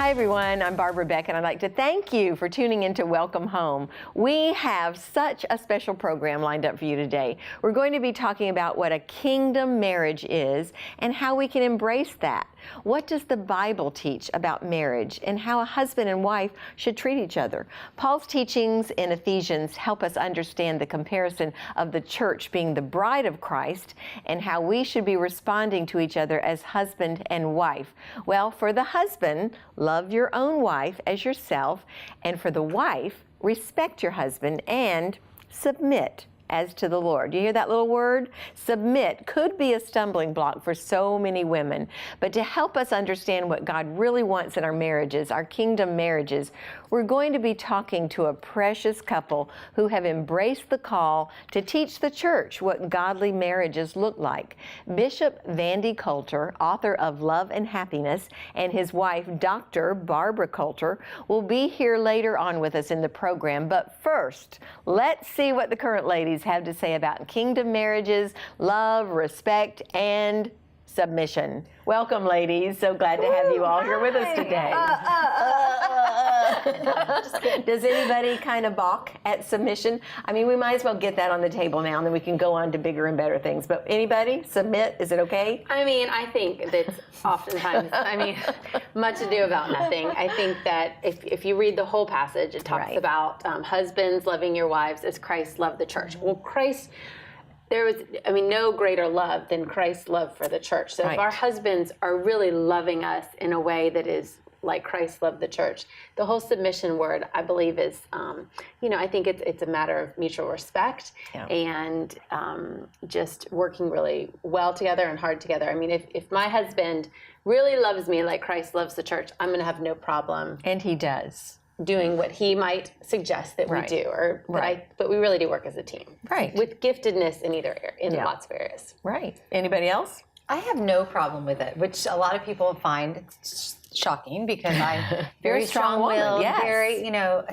Hi everyone, I'm Barbara Beck and I'd like to thank you for tuning in to Welcome Home. We have such a special program lined up for you today. We're going to be talking about what a kingdom marriage is and how we can embrace that. What does the Bible teach about marriage and how a husband and wife should treat each other? Paul's teachings in Ephesians help us understand the comparison of the church being the bride of Christ and how we should be responding to each other as husband and wife. Well, for the husband, love your own wife as yourself, and for the wife, respect your husband and submit as to the Lord. You hear that little word? Submit could be a stumbling block for so many women. But to help us understand what God really wants in our marriages, our kingdom marriages, we're going to be talking to a precious couple who have embraced the call to teach the church what godly marriages look like. Bishop Vandy Coulter, author of Love and Happiness, and his wife, Dr. Barbara Coulter, will be here later on with us in the program. But first, let's see what the current ladies have to say about kingdom marriages, love, respect, and submission. Welcome, ladies. So glad to have you all here with us today. Does anybody kind of balk at submission? I mean, we might as well get that on the table now, and then we can go on to bigger and better things. But anybody submit? Is it okay? I mean, I think that oftentimes, much ado about nothing. I think that if you read the whole passage, it talks about husbands loving your wives as Christ loved the church. Well, there was, no greater love than Christ's love for the church. So if our husbands are really loving us in a way that is like Christ loved the church, the whole submission word, I believe, is, I think it's a matter of mutual respect and just working really well together and hard together. I mean, if my husband really loves me like Christ loves the church, I'm going to have no problem. And he does. Doing what he might suggest that we do, but we really do work as a team, with giftedness in lots of areas. Right. Anybody else? I have no problem with it, which a lot of people find shocking because I'm very strong-willed, very,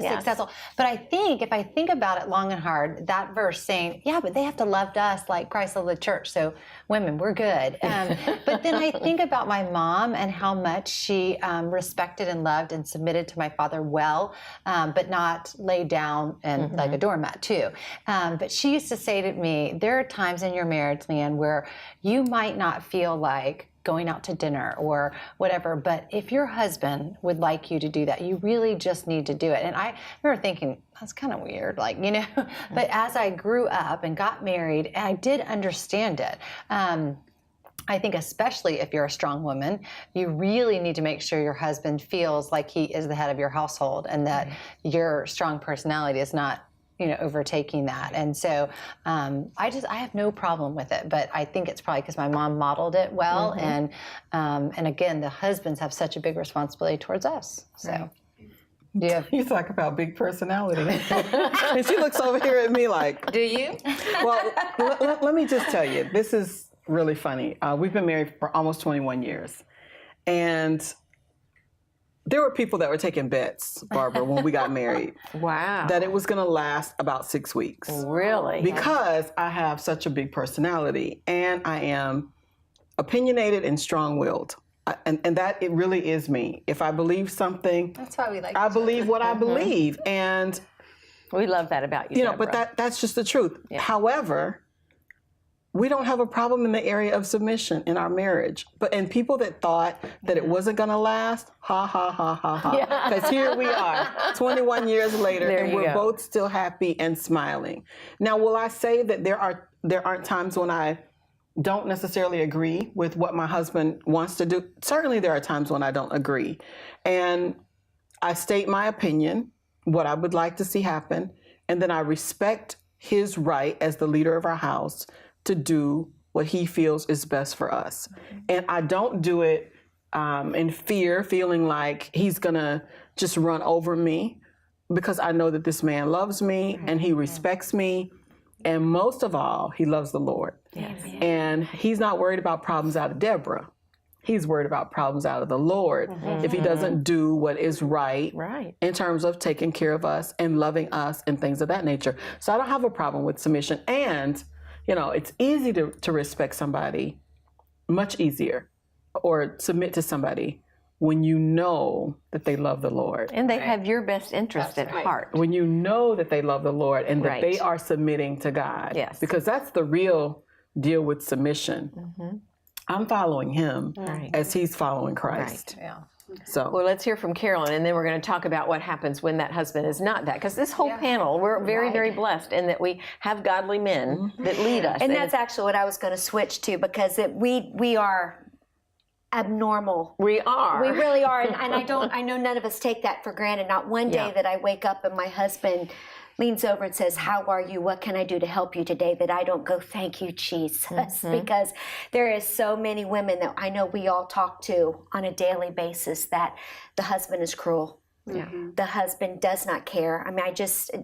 successful. But I think if I think about it long and hard, that verse saying, but they have to love us like Christ loved the church. So women, we're good. But then I think about my mom and how much she respected and loved and submitted to my father well, but not laid down and like a doormat too. But she used to say to me, there are times in your marriage, Leanne, where you might not feel like going out to dinner or whatever, but if your husband would like you to do that, you really just need to do it. And I remember thinking, that's kind of weird, but as I grew up and got married, and I did understand it, I think especially if you're a strong woman, you really need to make sure your husband feels like he is the head of your household and that your strong personality is not overtaking that. And so I have no problem with it, but I think it's probably because my mom modeled it well. And again, the husbands have such a big responsibility towards us. So you talk about big personality. And she looks over here at me like, do you? Well, let me just tell you, this is really funny. We've been married for almost 21 years. And there were people that were taking bets, Barbara, when we got married. Wow. That it was going to last about 6 weeks. Really? Because I have such a big personality and I am opinionated and strong-willed. And that it really is me. If I believe something, that's why we like I believe what I believe. And we love that about you, Deborah. But that's just the truth. Yeah. However, we don't have a problem in the area of submission in our marriage. And people that thought that it wasn't going to last, ha, ha, ha, ha, ha. Because here we are, 21 years later, and we're both still happy and smiling. Now, will I say that there aren't times when I don't necessarily agree with what my husband wants to do? Certainly there are times when I don't agree. And I state my opinion, what I would like to see happen, and then I respect his right as the leader of our house to do what he feels is best for us. And I don't do it in fear, feeling like he's gonna just run over me, because I know that this man loves me and he respects me. And most of all, he loves the Lord. Yes. And he's not worried about problems out of Deborah. He's worried about problems out of the Lord if he doesn't do what is right in terms of taking care of us and loving us and things of that nature. So I don't have a problem with submission. And it's easy to respect somebody, much easier, or submit to somebody when you know that they love the Lord. And they have your best interest at heart. When you know that they love the Lord and that Right. they are submitting to God. Yes. Because that's the real deal with submission. I'm following him as he's following Christ. Yeah. So Well, let's hear from Carolyn, and then we're going to talk about what happens when that husband is not that. Because this whole panel, we're very, very blessed in that we have godly men that lead us. And that's actually what I was going to switch to, because we are abnormal. we are. We really are, and I know none of us take that for granted. Not one day Yeah. that I wake up and my husband leans over and says, "How are you? What can I do to help you today?" that I don't go, "Thank you, Jesus," because there is so many women that I know we all talk to on a daily basis that the husband is cruel. Yeah. The husband does not care. I mean,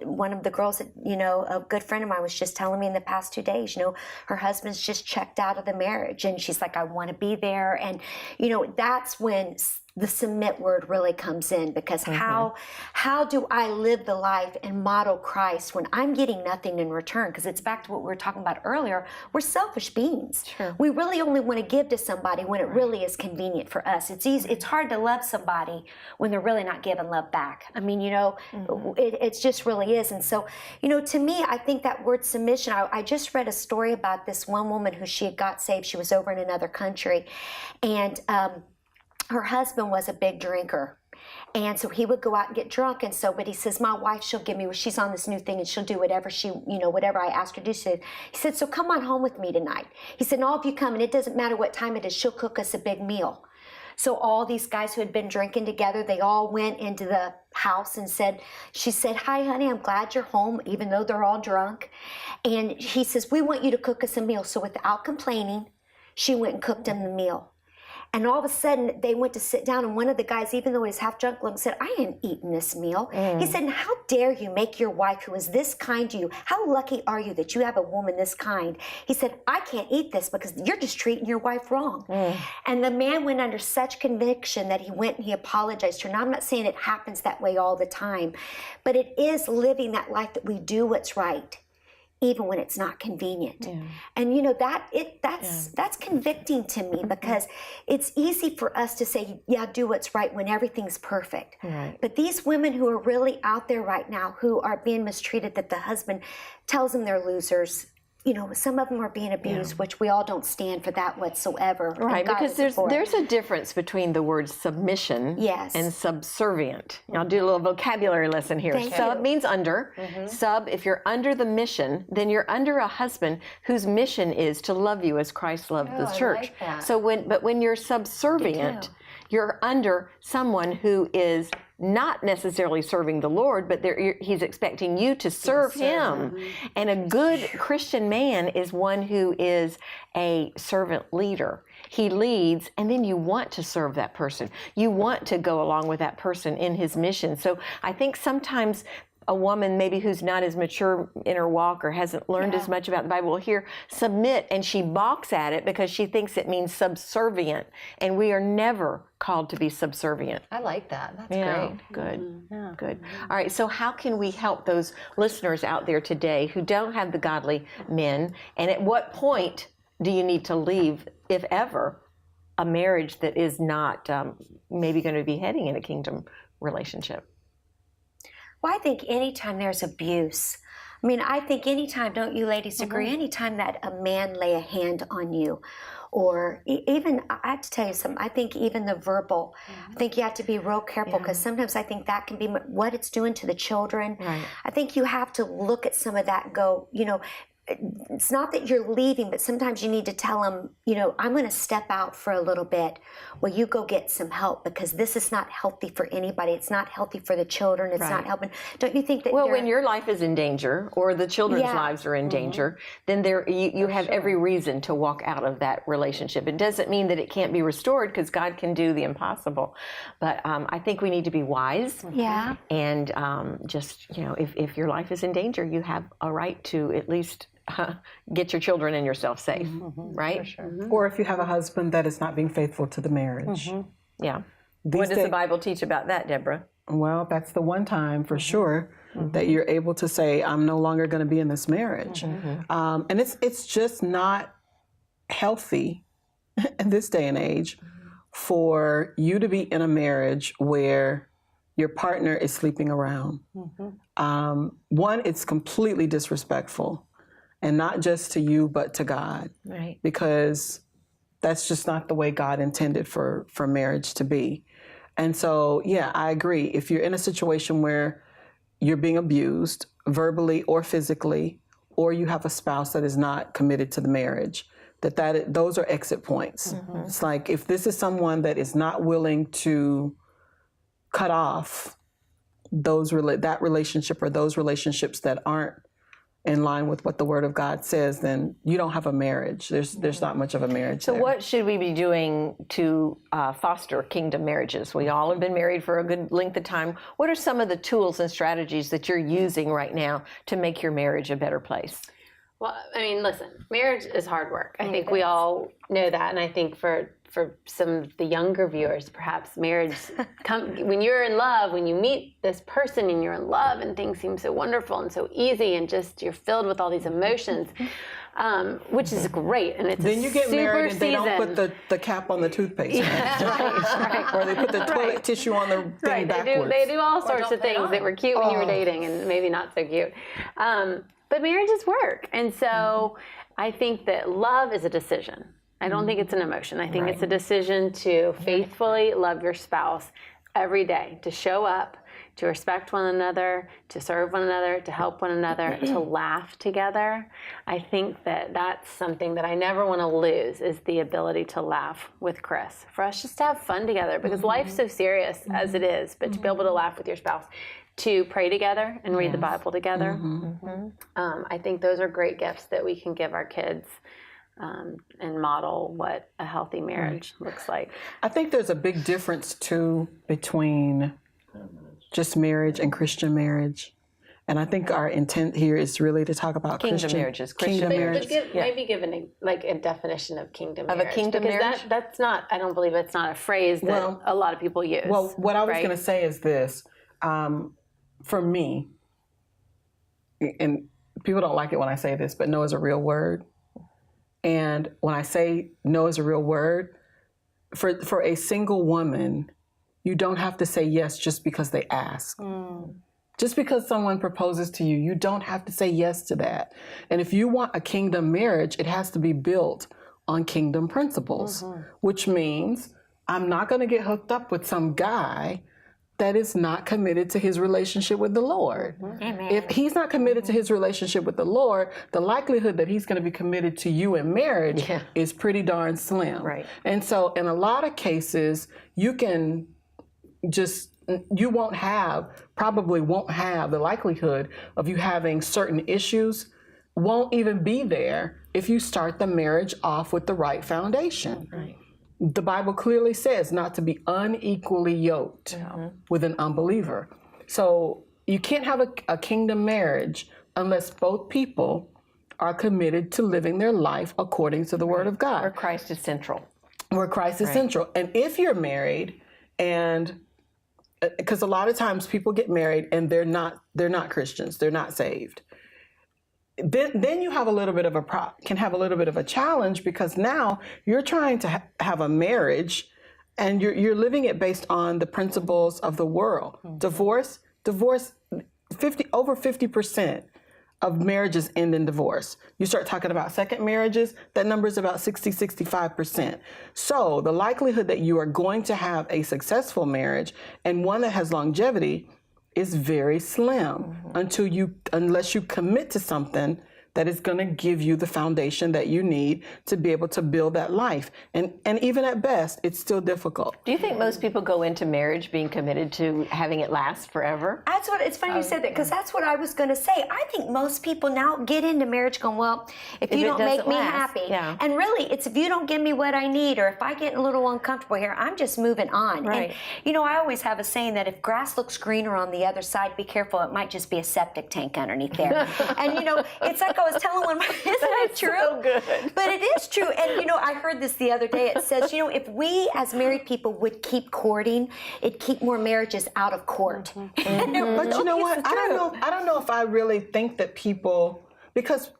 one of the girls that, a good friend of mine was just telling me in the past 2 days, her husband's just checked out of the marriage. And she's like, "I want to be there." And, that's when the submit word really comes in, because how do I live the life and model Christ when I'm getting nothing in return? Because it's back to what we were talking about earlier. We're selfish beings. Sure. We really only want to give to somebody when it really is convenient for us. It's easy. It's hard to love somebody when they're really not giving love back. I mean, it just really is. And so, to me, I think that word submission, I just read a story about this one woman who she had got saved. She was over in another country, and her husband was a big drinker. And so he would go out and get drunk. And so, but he says, "My wife, she'll give me, she's on this new thing and she'll do whatever whatever I ask her to do." He said, "So come on home with me tonight." He said, "And all of you come, and it doesn't matter what time it is, she'll cook us a big meal." So all these guys who had been drinking together, they all went into the house and she said, "Hi, honey, I'm glad you're home," even though they're all drunk. And he says, "We want you to cook us a meal." So without complaining, she went and cooked him the meal. And all of a sudden, they went to sit down, and one of the guys, even though he was half drunk, said, "I ain't eating this meal." He said, "And how dare you make your wife, who is this kind to you, how lucky are you that you have a woman this kind?" He said, "I can't eat this because you're just treating your wife wrong." And the man went under such conviction that he went and he apologized to her. Now, I'm not saying it happens that way all the time, but it is living that life that we do what's right, even when it's not convenient. And that's convicting to me, because it's easy for us to say, "Yeah, do what's right," when everything's perfect. Right. But these women who are really out there right now, who are being mistreated, that the husband tells them they're losers, some of them are being abused, which we all don't stand for that whatsoever. Right, God because is for it. there's a difference between the word submission Yes. and subservient. I'll do a little vocabulary lesson here. Thank Sub you. means under. Sub, if you're under the mission, then you're under a husband whose mission is to love you as Christ loved the I church. like that. So when you're subservient, you're under someone who is not necessarily serving the Lord, but he's expecting you to serve him. And a good Christian man is one who is a servant leader. He leads, and then you want to serve that person. You want to go along with that person in his mission. So I think sometimes a woman maybe who's not as mature in her walk or hasn't learned as much about the Bible will hear submit, and she balks at it because she thinks it means subservient. And we are never called to be subservient. I like that. That's Yeah, great. good, good. All right, so how can we help those listeners out there today who don't have the godly men? And at what point do you need to leave, if ever, a marriage that is not maybe going to be heading in a kingdom relationship? Well, I think anytime there's abuse, I think anytime, don't you ladies agree, anytime that a man lay a hand on you, or even, I have to tell you something, I think even the verbal, I think you have to be real careful, because sometimes I think that can be what it's doing to the children. Right. I think you have to look at some of that and go, it's not that you're leaving, but sometimes you need to tell them, "I'm going to step out for a little bit. Will you go get some help? Because this is not healthy for anybody. It's not healthy for the children. It's not helping." Don't you think that? Well, when your life is in danger, or the children's lives are in danger, then you have every reason to walk out of that relationship. It doesn't mean that it can't be restored, because God can do the impossible. But I think we need to be wise. Yeah. And just, if your life is in danger, you have a right to at least get your children and yourself safe, right? or if you have a husband that is not being faithful to the marriage. Yeah. These What does the days- Bible teach about that, Deborah? Well, that's the one time for sure that you're able to say, "I'm no longer going to be in this marriage." And it's just not healthy in this day and age for you to be in a marriage where your partner is sleeping around. One, it's completely disrespectful, and not just to you, but to God. Right. Because that's just not the way God intended for marriage to be. And so, yeah, I agree. If you're in a situation where you're being abused verbally or physically, or you have a spouse that is not committed to the marriage, those are exit points. It's like, if this is someone that is not willing to cut off that relationship or those relationships that aren't in line with what the Word of God says, then you don't have a marriage. There's not much of a marriage. So there. what should we be doing to foster kingdom marriages? We all have been married for a good length of time. What are some of the tools and strategies that you're using right now to make your marriage a better place? Well, I mean, listen, marriage is hard work. I think we all know that, and I think for some of the younger viewers, perhaps marriage, when you're in love, when you meet this person and you're in love and things seem so wonderful and so easy and just you're filled with all these emotions, which is great. And it's then you get married and they season. don't put the cap on the toothpaste. Right. Or they put the toilet tissue on the thing backwards. They do all sorts of things that were cute when you were dating and maybe not so cute. But marriage is work. And so I think that love is a decision. I don't think it's an emotion. I think it's a decision to faithfully love your spouse every day, to show up, to respect one another, to serve one another, to help one another, to laugh together. I think that that's something that I never want to lose, is the ability to laugh with Chris, for us just to have fun together, because life's so serious as it is, but to be able to laugh with your spouse, to pray together and read the Bible together. I think those are great gifts that we can give our kids. And model what a healthy marriage looks like. I think there's a big difference too between just marriage and Christian marriage. And I think our intent here is really to talk about Kingdom marriages. Kingdom marriage. Maybe give a definition of kingdom marriage. Of a kingdom marriage? That's not, I don't believe it's not a phrase that a lot of people use. Well, what I was going to say is this. For me, and people don't like it when I say this, but no is a real word. And when I say no is a real word, for a single woman, you don't have to say yes just because they ask. Just because someone proposes to you, you don't have to say yes to that. And if you want a kingdom marriage, it has to be built on kingdom principles, which means I'm not going to get hooked up with some guy that is not committed to his relationship with the Lord. Amen. If he's not committed to his relationship with the Lord, the likelihood that he's going to be committed to you in marriage is pretty darn slim. Right. And so in a lot of cases, you probably won't have the likelihood of you having certain issues won't even be there if you start the marriage off with the right foundation. Right. The Bible clearly says not to be unequally yoked with an unbeliever. So you can't have a kingdom marriage unless both people are committed to living their life according to the Word of God. Where Christ is central. Where Christ is central. And if you're married, and because a lot of times people get married and they're not Christians, they're not saved. Then you have a little bit of can have a little bit of a challenge, because now you're trying to have a marriage and you're living it based on the principles of the world. Divorce, over 50% of marriages end in divorce. You start talking about second marriages, that number is about 65%. So the likelihood that you are going to have a successful marriage and one that has longevity is very slim unless you commit to something that is going to give you the foundation that you need to be able to build that life. And even at best, it's still difficult. Do you think most people go into marriage being committed to having it last forever? That's what, it's funny you said that, because that's what I was going to say. I think most people now get into marriage going, well, if you don't make me happy, and really it's if you don't give me what I need, or if I get a little uncomfortable here, I'm just moving on. Right. And, you know, I always have a saying that if grass looks greener on the other side, be careful, it might just be a septic tank underneath there. And, you know, it's like I was telling one of my, isn't it true? So good. But it is true. And, you know, I heard this the other day. It says, you know, if we as married people would keep courting, it'd keep more marriages out of court. But you know what? I don't know if I really think that people, because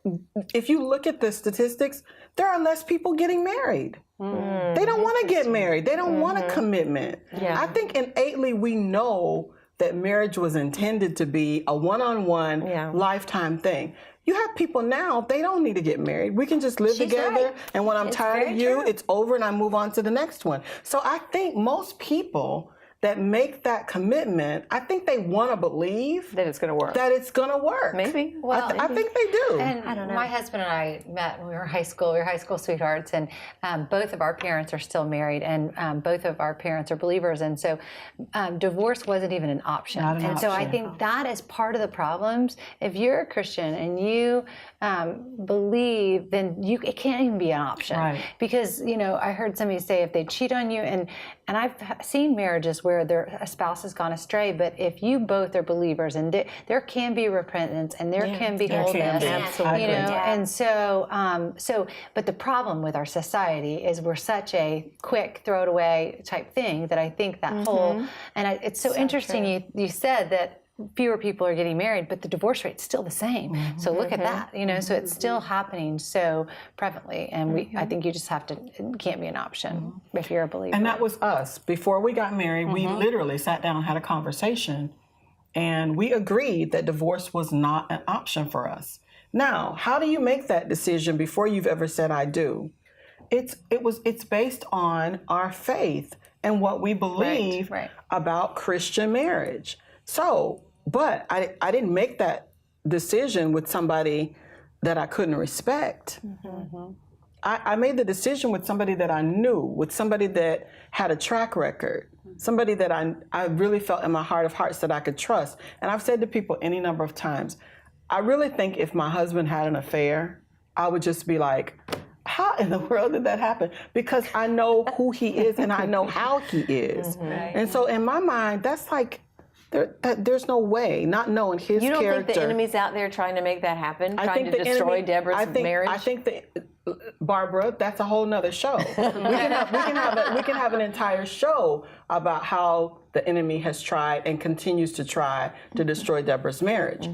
if you look at the statistics, there are less people getting married. They don't want to get married. They don't want a commitment. I think innately we know that marriage was intended to be a one-on-one lifetime thing. You have people now, they don't need to get married. We can just live together, and when I'm tired of you, it's over and I move on to the next one. So I think most people that make that commitment, I think they want to believe that it's going to work. That it's going to work. Maybe. Well, I think they do. And I don't know. My husband and I met when we were in high school. We were high school sweethearts, and both of our parents are still married, and both of our parents are believers. And so divorce wasn't even an option. So I think that is part of the problems. If you're a Christian and you believe, then it can't even be an option. Right. Because, I heard somebody say if they cheat on you, and I've seen marriages where a spouse has gone astray, but if you both are believers, and there can be repentance and there can be wholeness, Absolutely. and so but the problem with our society is we're such a quick throw it away type thing that I think that whole, and it's so interesting you said that fewer people are getting married, but the divorce rate's still the same. So look at that, so it's still happening so prevalently, and I think you just have to, it can't be an option if you're a believer. And that was us. Before we got married, we literally sat down and had a conversation, and we agreed that divorce was not an option for us. Now, how do you make that decision before you've ever said I do? It's based on our faith and what we believe about Christian marriage. So, but I didn't make that decision with somebody that I couldn't respect. I made the decision with somebody that I knew, with somebody that had a track record, somebody that I really felt in my heart of hearts that I could trust. And I've said to people any number of times, I really think if my husband had an affair, I would just be like, how in the world did that happen? Because I know who he is and I know how he is. And so in my mind, that's like, there's no way, not knowing his character. You don't think the enemy's out there trying to make that happen, trying to destroy Deborah's marriage? I think that, Barbara, that's a whole nother show. we can have an entire show about how the enemy has tried and continues to try to destroy Deborah's marriage.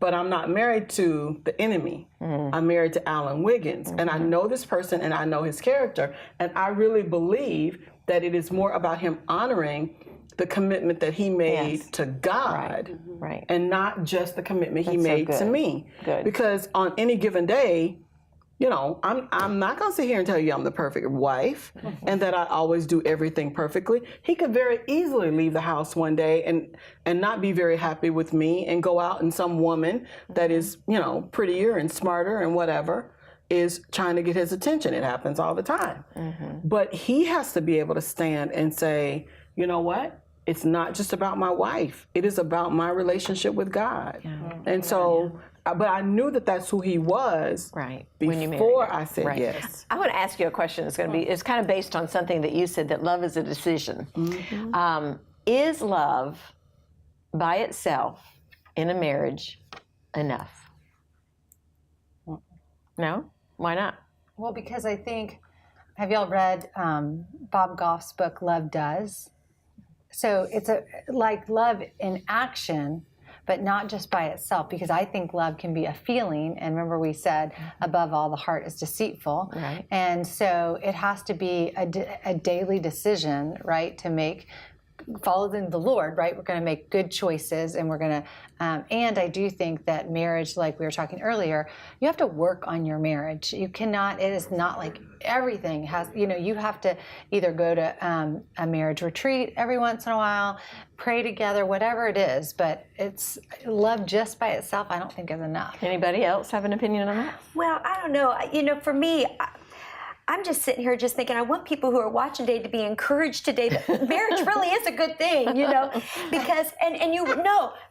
But I'm not married to the enemy. I'm married to Alan Wiggins. And I know this person and I know his character. And I really believe that it is more about him honoring the commitment that he made to God, and not just the commitment he made to me. Because on any given day, I'm not going to sit here and tell you I'm the perfect wife and that I always do everything perfectly. He could very easily leave the house one day and not be very happy with me and go out and some woman that is, prettier and smarter and whatever is trying to get his attention. It happens all the time. But he has to be able to stand and say, you know what? It's not just about my wife. It is about my relationship with God. And so, but I knew that that's who he was before I said yes. I want to ask you a question. It's kind of based on something that you said, that love is a decision. Is love by itself in a marriage enough? No? Why not? Well, because I think, have y'all read Bob Goff's book, Love Does? So it's like love in action, but not just by itself, because I think love can be a feeling. And remember we said, above all, the heart is deceitful. And so it has to be a daily decision, to make, following the Lord, We're going to make good choices, and we're going to, and I do think that marriage, like we were talking earlier, you have to work on your marriage. You cannot, it is not like everything has, you have to either go to a marriage retreat every once in a while, pray together, whatever it is, but it's love just by itself, I don't think is enough. Anybody else have an opinion on that? Well, I don't know. For me, I'm just sitting here just thinking, I want people who are watching today to be encouraged today that marriage really is a good thing, because,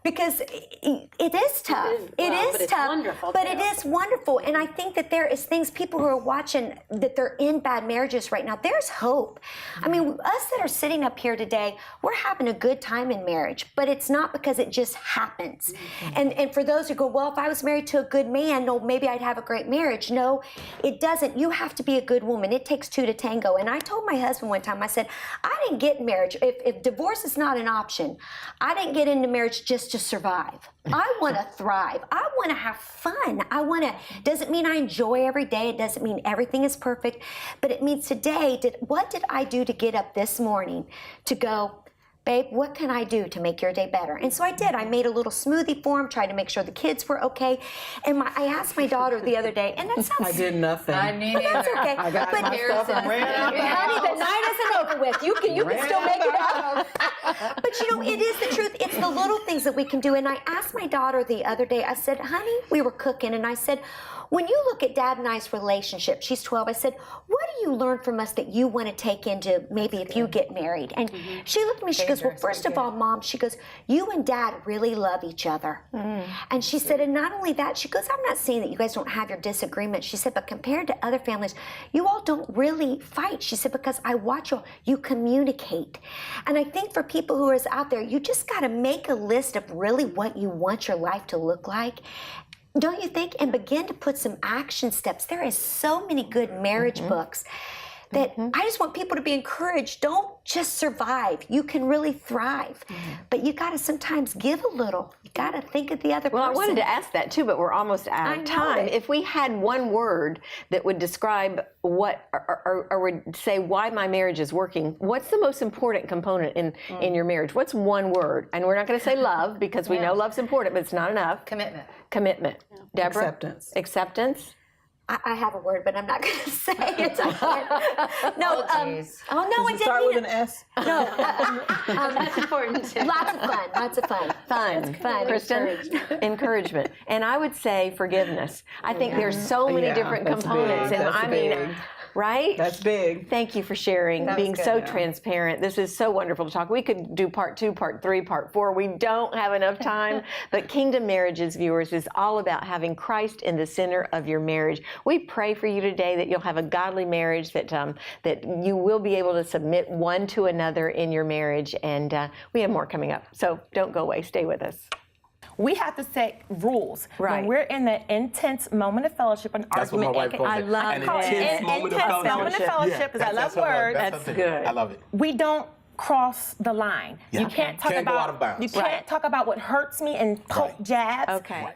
because it is tough. It is tough, wonderful, but it is wonderful. And I think that there is things, people who are watching, that they're in bad marriages right now, there's hope. I mean, us that are sitting up here today, we're having a good time in marriage, but it's not because it just happens. And for those who go, well, if I was married to a good man, no, maybe I'd have a great marriage. No, it doesn't. You have to be a good woman. It takes two to tango. And I told my husband one time, I said, I didn't get in marriage. If divorce is not an option, I didn't get into marriage just to survive. I want to thrive. I want to have fun. Doesn't mean I enjoy every day. It doesn't mean everything is perfect. But it means today, what did I do to get up this morning to go, babe, what can I do to make your day better? And so I did. I made a little smoothie for him, tried to make sure the kids were okay. And I asked my daughter the other day, and that sounds... I did nothing. mean, that's okay. I got But my stuff and ran out the honey, the house. night isn't over with. You can still make it up. But you know, it is the truth. It's the little things that we can do. And I asked my daughter the other day, I said, honey, we were cooking, and I said, when you look at Dad and I's relationship, she's 12, I said, what do you learn from us that you want to take into maybe if you get married? And she looked at me, she goes, well, first of all, Mom, she goes, you and Dad really love each other. And she said, and not only that, she goes, I'm not saying that you guys don't have your disagreements. She said, but compared to other families, you all don't really fight. She said, because I watch you communicate. And I think for people who are out there, you just got to make a list of really what you want your life to look like. Don't you think? And begin to put some action steps. There is so many good marriage books that I just want people to be encouraged. Don't just survive. You can really thrive. But you got to sometimes give a little. You got to think of the other person. Well, I wanted to ask that too, but we're almost out of time. If we had one word that would describe what, or would say why my marriage is working, what's the most important component in your marriage? What's one word? And we're not going to say love because we know love's important, but it's not enough. Commitment. Commitment. Deborah? Acceptance. Acceptance. I have a word, but I'm not going to say it. I can't. No. No, Does it start with an S? No. That's important too. Lots of fun. Lots of fun. Fun. Kristen? Encouragement. And I would say forgiveness. I think there's so many different that's components. big. And That's I mean, big. right? That's big. Thank you for sharing, being good, so yeah. transparent. This is so wonderful to talk. We could do part 2, part 3, part 4. We don't have enough time. But Kingdom Marriages, viewers, is all about having Christ in the center of your marriage. We pray for you today that you'll have a godly marriage, that you will be able to submit one to another in your marriage. And we have more coming up. So don't go away. Stay with us. We have to set rules. Right. When we're in the intense moment of fellowship, an That's what argument. my wife calls I it. love An it. intense moment of Intense moment of fellowship, because I love that's her word. words. That's her thing. good. I love it. We don't cross the line. Yeah. You can't talk Can't go about out of bounds. you can't talk about what hurts me and poke Right. jabs. Okay.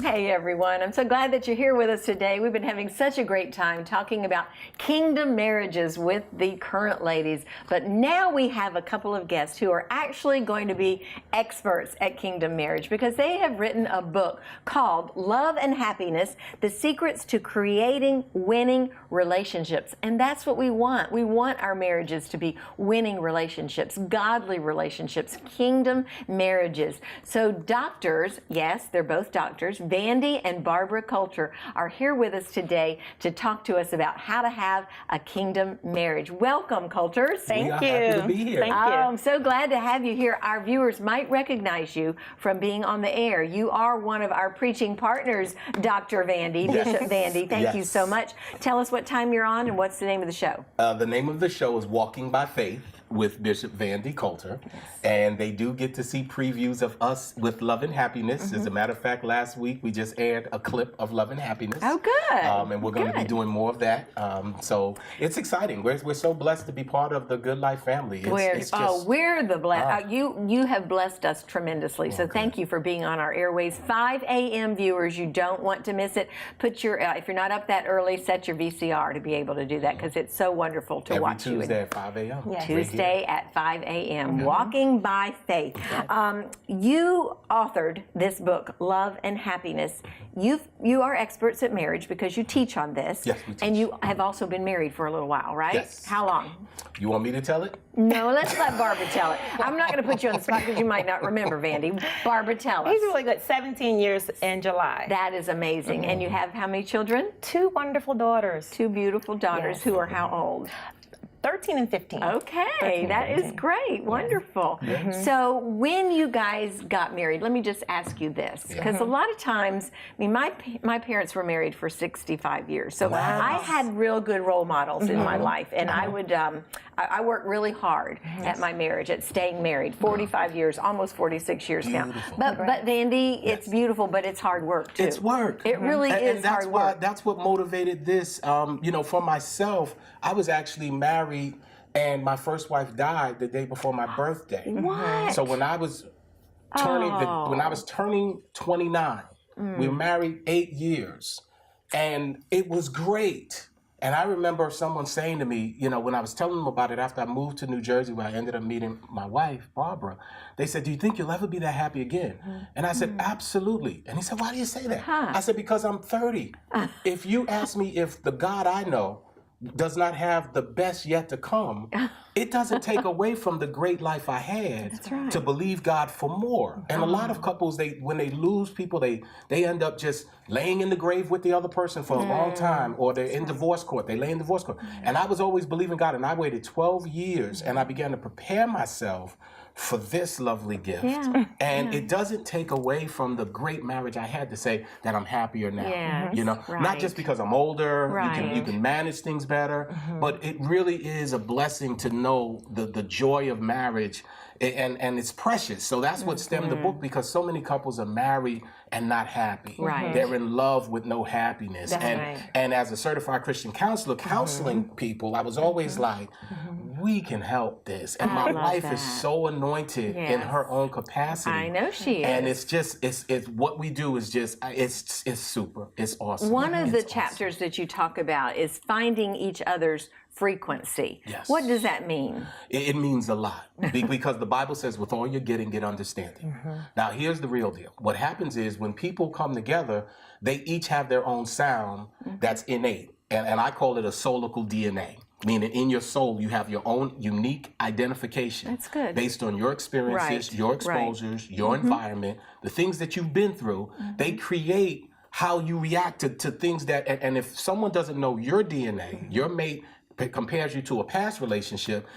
Hey everyone, I'm so glad that you're here with us today. We've been having such a great time talking about kingdom marriages with the current ladies, but now we have a couple of guests who are actually going to be experts at kingdom marriage because they have written a book called Love and Happiness: The Secrets to Creating Winning Relationships. And that's what we want. We want our marriages to be winning relationships, godly relationships, kingdom marriages. So doctors, yes, they're both doctors, Vandy and Barbara Coulter are here with us today to talk to us about how to have a kingdom marriage. Welcome, Coulters. Thank are you. happy to be here. Thank you. I'm so glad to have you here. Our viewers might recognize you from being on the air. You are one of our preaching partners, Dr. Vandy, Yes. Bishop Vandy. Thank you Yes. so much. Tell us what time you're on and what's the name of the show. The name of the show is Walking by Faith with Bishop Vandy Coulter. And they do get to see previews of us with Love and Happiness. As a matter of fact, last week we just aired a clip of Love and Happiness. Oh, good. And we're going to be Good. doing more of that. So it's exciting. We're so blessed to be part of the Good Life family. It's We're the blessed. You have blessed us tremendously. So thank you for being on our airways. 5 a.m. viewers, you don't want to miss it. Put your if you're not up that early, set your VCR to be able to do that because it's so wonderful to every watch Tuesday you. at 5 a.m. Tuesday Wednesday at 5 a.m. Walking by Faith. You authored this book, Love and Happiness. You are experts at marriage because you teach on this. Yes, we teach. And you have also been married for a little while, right? Yes. How long? You want me to tell it? No, let's let Barbara tell it. I'm not going to put you on the spot because you might not remember, Vandy. Barbara, tell us. He's really good. 17 years in July. That is amazing. And you have how many children? 2 wonderful daughters. 2 beautiful daughters Yes. who are how old? 13 and 15. Okay, that is great. Wonderful. So when you guys got married, let me just ask you this, because a lot of times, I mean, my parents were married for 65 years, so I had real good role models in my life, and I would, I worked really hard at my marriage, at staying married, 45 years, almost 46 years now. But Vandy, it's beautiful, but it's hard work too. It's work. It really And is that's hard why, work. that's what motivated this. You know, for myself, I was actually married, and my first wife died the day before my birthday. What? So when I was turning 29, we were married 8 years, and it was great. And I remember someone saying to me, you know, when I was telling them about it after I moved to New Jersey, where I ended up meeting my wife, Barbara, they said, "Do you think you'll ever be that happy again?" And I said, "Absolutely." And he said, "Why do you say that?" I said, "Because I'm 30. If you ask me if the God I know does not have the best yet to come, it doesn't take away from the great life I had to believe God for more." And a lot of couples, when they lose people, they end up just laying in the grave with the other person for a long time, or they're in divorce court, they lay in divorce court. And I was always believing God, and I waited 12 years, and I began to prepare myself for this lovely gift. And it doesn't take away from the great marriage I had to say that I'm happier now. Yes, You know, not just because I'm older, you can manage things better, but it really is a blessing to know the joy of marriage, and it's precious. So that's what stemmed the book, because so many couples are married and not happy. They're in love with no happiness. And as a certified Christian counselor, counseling people, I was always like, we can help this. And my wife is so anointed in her own capacity. I know she is. And it's just, it's what we do is just, it's super. It's awesome. One of the It's awesome. chapters that you talk about is finding each other's frequency. Yes. What does that mean? It means a lot, because the Bible says, with all you're getting, get understanding. Now, here's the real deal. What happens is when people come together, they each have their own sound that's innate. And I call it a soulical DNA. Meaning in your soul, you have your own unique identification. That's good. Based on your experiences, your exposures, your environment, the things that you've been through. They create how you react to things that, and if someone doesn't know your DNA, your mate compares you to a past relationship,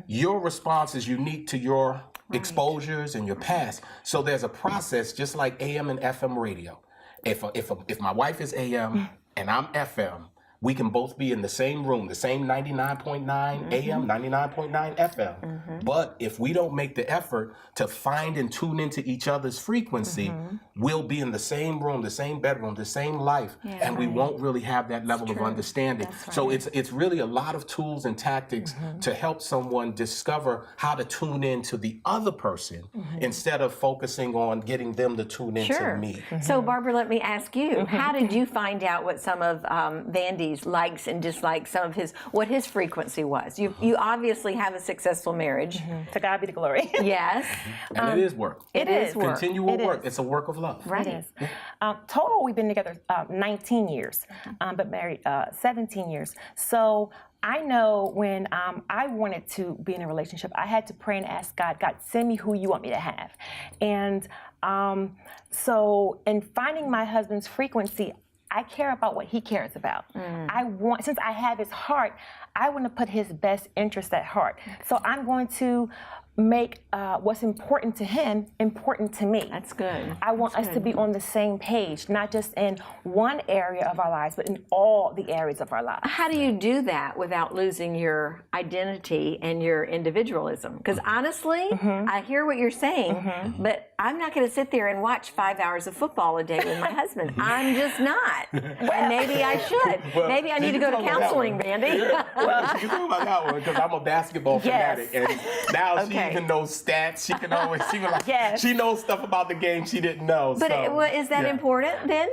your response is unique to your exposures and your past. So there's a process, just like AM and FM radio. If my wife is AM and I'm FM, we can both be in the same room, the same 99.9 AM, 99.9 FM. But if we don't make the effort to find and tune into each other's frequency, we'll be in the same room, the same bedroom, the same life, and we won't really have that level of understanding. So it's really a lot of tools and tactics to help someone discover how to tune in to the other person instead of focusing on getting them to tune into me. So Barbara, let me ask you, how did you find out what some of Vandy's likes and dislikes, what his frequency was? You obviously have a successful marriage. To God be the glory. Yes. And it is work. It is work. Continual work. It's a work of love. Right. It is. Total, we've been together 19 years, but married 17 years. So I know when I wanted to be in a relationship, I had to pray and ask God, God, send me who you want me to have. And so in finding my husband's frequency, I care about what he cares about. Since I have his heart, I want to put his best interest at heart. So I'm going to make what's important to him important to me. That's good. I want us to be on the same page, not just in one area of our lives, but in all the areas of our lives. How do you do that without losing your identity and your individualism? Because honestly, I hear what you're saying, but I'm not going to sit there and watch 5 hours of football a day with my husband. I'm just not. And maybe I should. Well, maybe I need to go to counseling, Vandy. Well, you talk about that one because I'm a basketball fanatic, and now she even knows stats. She knows stuff about the game she didn't know. But so, is that important then?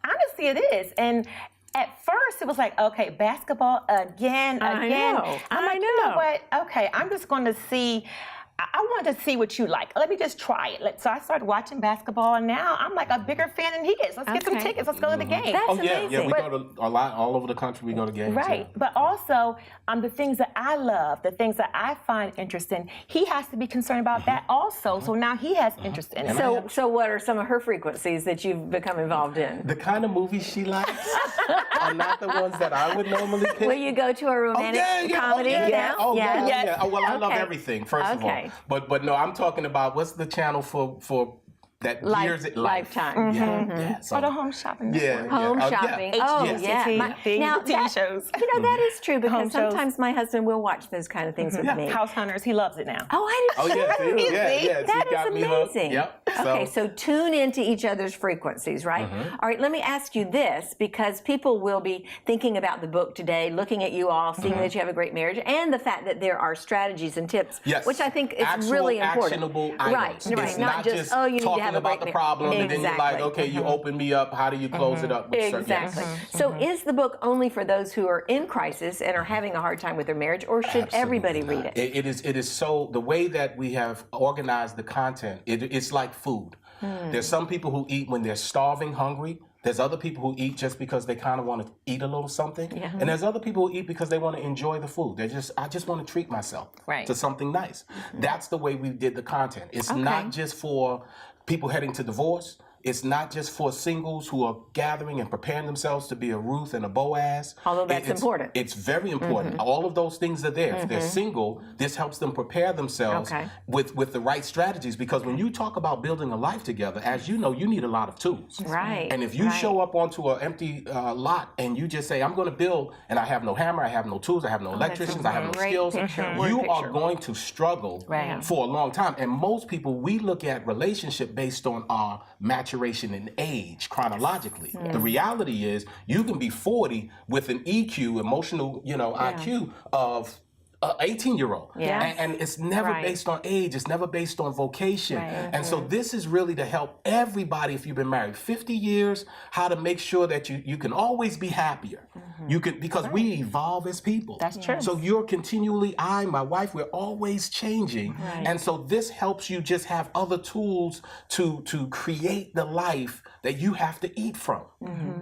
Honestly, it is. And at first it was like, okay, basketball again. I'm like, you know what? Okay, I'm just going to see. I wanted to see what you like. Let me just try it. So I started watching basketball, and now I'm like a bigger fan than he is. Let's get some tickets. Let's go to the game. That's yeah, amazing. we go to a lot all over the country. We go to games. Right, Yeah. but also the things that I love, the things that I find interesting, he has to be concerned about that also. So now he has interest in it. So what are some of her frequencies that you've become involved in? The kind of movies she likes are not the ones that I would normally pick. Will you go to a romantic comedy now? Oh, yeah. Oh, well, I love Okay. everything, first of all. Okay. But no, I'm talking about what's the channel for that years at Lifetime. Yeah. So, Or the home shopping. yeah. Home yeah. shopping. Yeah. Oh, Yes. yeah. Now, TV shows. You know, that is true because Home shows. sometimes my husband will watch those kind of things with me. House Hunters, he loves it now. Oh, I Oh, didn't yeah. See? Yeah. That She got is me hooked. amazing. Yep. Okay, so tune into each other's frequencies, right? All right, let me ask you this because people will be thinking about the book today, looking at you all, seeing that you have a great marriage, and the fact that there are strategies and tips, Yes. which I think is Actual, really important. actionable Right, items. right. It's not just, oh, you need to talking have a about great the problem, and then you're like, Exactly. okay, you open me up. How do you close it up? With certain- Exactly. So is the book only for those who are in crisis and are having a hard time with their marriage, or should everybody read it? It is so, the way that we have organized the content, it's like food. There's some people who eat when they're starving, hungry. There's other people who eat just because they kind of want to eat a little something. Yeah. And there's other people who eat because they want to enjoy the food. I just want to treat myself to something nice. That's the way we did the content. It's not just for people heading to divorce. It's not just for singles who are gathering and preparing themselves to be a Ruth and a Boaz. Although that's important. It's very important. All of those things are there. If they're single, this helps them prepare themselves with the right strategies, because when you talk about building a life together, as you know, you need a lot of tools. Right. And if you show up onto an empty lot and you just say, I'm going to build, and I have no hammer, I have no tools, I have no electricians, I have no great skills, picture. you are going to struggle for a long time. And most people, we look at relationship based on our maturation in age chronologically. The reality is you can be 40 with an EQ, emotional, IQ of 18-year-old. Yes. And it's never based on age. It's never based on vocation. And so this is really to help everybody, if you've been married 50 years, how to make sure that you can always be happier. You can, because we evolve as people. That's true. So you're continually, my wife, we're always changing. And so this helps you just have other tools to create the life that you have to eat from.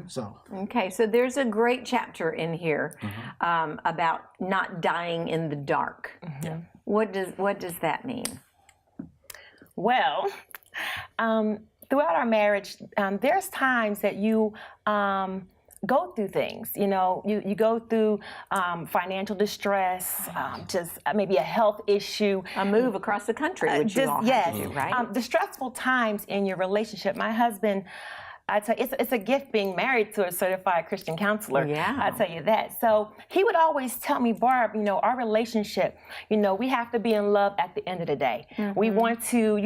So Okay, so there's a great chapter in here about not dying in the dark. What does that mean? Well, throughout our marriage, there's times that you go through things. You go through financial distress, just maybe a health issue. A move across the country, which you all have to do, right? The stressful times in your relationship. My husband, I tell you, it's a gift being married to a certified Christian counselor. Yeah. I tell you that. So he would always tell me, Barb, our relationship, we have to be in love at the end of the day. We want to,